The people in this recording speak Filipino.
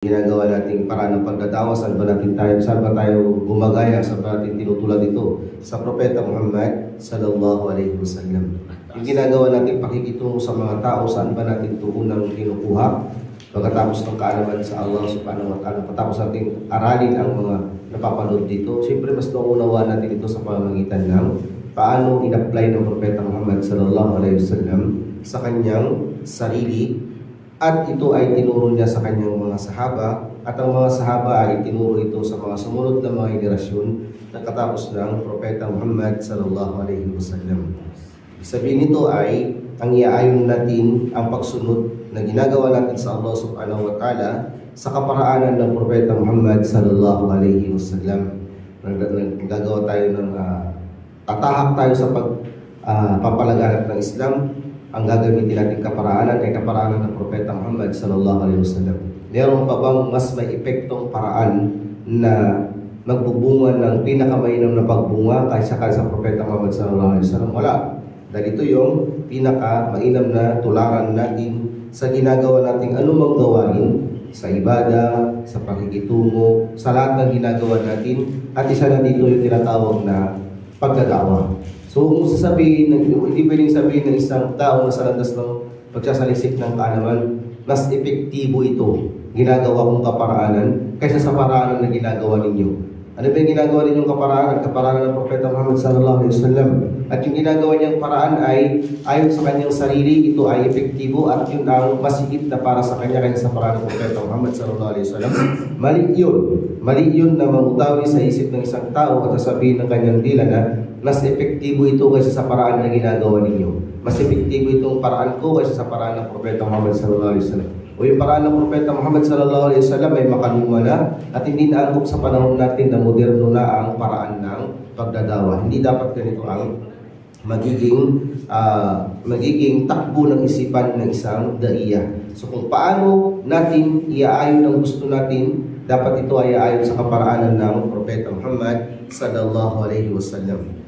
ginagawa nating paraan ng pagdadawa, saan ba tayo gumagaya, saan ba natin tinutulad ito sa Propeta Muhammad sallallahu alaihi wasallam. Yung ginagawa nating pakikitungo sa mga tao, saan ba natin ito unang kinukuha pagkatapos ng kaalaman sa Allah subhanahu wa ta'ala, pagkatapos nating aralin ang mga napapanood dito. Siyempre mas nauunawa natin ito sa pamamagitan ng paano in-apply ng Propeta Muhammad sallallahu alaihi wasallam sa kanyang sarili. At ito ay tinuro niya sa kanyang mga sahaba, at ang mga sahaba ay tinuro ito sa mga sumunod na mga henerasyon na katapos ng Propeta Muhammad sallallahu alaihi wasallam. Sabihin nito ay ang iaayon natin ang pagsunod na ginagawa natin sa Allah subhanahu wa ta'ala sa kaparaanan ng Propeta Muhammad sallallahu alaihi wasallam. Nagagawa tayo ng tatahak tayo sa papalaganap ng Islam. Ang gagamitin natin kaparaanan ay kaparaanan ng Propeta Muhammad sallallahu alaihi wasallam. Meron pa bang mas may epektong paraan na magbubunga ng pinakamainam na pagbunga kaysa sa Propeta Muhammad sallallahu alaihi wasallam? Wala. Dahil ito yung pinakamainam na tularan natin sa ginagawa nating anumang gawain, sa ibada, sa pakikitungo, sa lahat ng ginagawa natin. At isa na dito yung tinatawag na pagdadawa. So kung sasabihin, hindi pwedeng sabihin ng isang tao na sa landas ng pagsasalisik ng kaalaman, mas epektibo ito, ginagawa kong kaparaanan, kaysa sa paraanan na ginagawa ninyo. Ano ba yung ginagawa ninyong kaparaanan? Kaparaanan ng Propeta Muhammad sallallahu alaihi wasallam. At yung ginagawa niyang paraan ay ayon sa kanyang sarili, ito ay epektibo at yun ang mas higit na para sa kanya kaysa sa paraan ng Propeta Muhammad sallallahu alaihi wasallam. Mali yun. Mali yun na mamutawi sa isip ng isang tao at sasabihin ng kanyang dila na mas epektibo ito kaysa sa paraan na ginagawa ninyo. Mas epektibo itong paraan ko kaysa sa paraan ng Propeta Muhammad sallallahu alaihi wasallam. O yung paraan ng Propeta Muhammad sallallahu alaihi wasallam ay makaluma na at hindi naangkop sa panahon natin na moderno na ang paraan ng pagdadawa. Hindi dapat ganito ang magiging takbo ng isipan ng isang daiya. So kung paano natin iaayon ang gusto natin, dapat ito ay ayon sa kaparaanan ng Propeta Muhammad sallallahu alaihi wasallam.